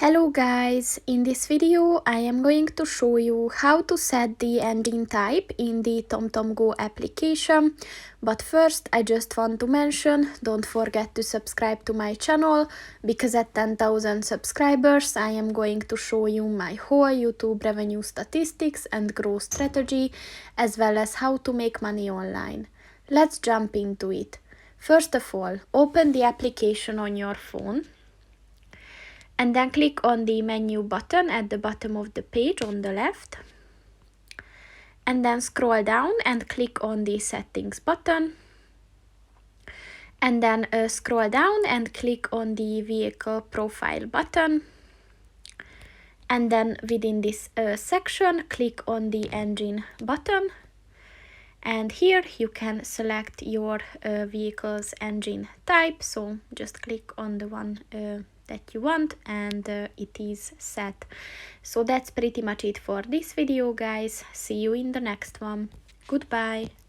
Hello guys, in this video I am going to show you how to set the engine type in the TomTom Go application. But first I just want to mention, don't forget to subscribe to my channel, because at 10,000 subscribers I am going to show you my whole YouTube revenue statistics and growth strategy, as well as how to make money online. Let's jump into it. First of all, open the application on your phone. And then click on the menu button at the bottom of the page on the left. And then scroll down and click on the settings button. And then scroll down and click on the vehicle profile button. And then within this section, click on the engine button. And here you can select your vehicle's engine type. So just click on the one that you want, and it is set. So that's pretty much it for this video, guys. See you in the next one. Goodbye.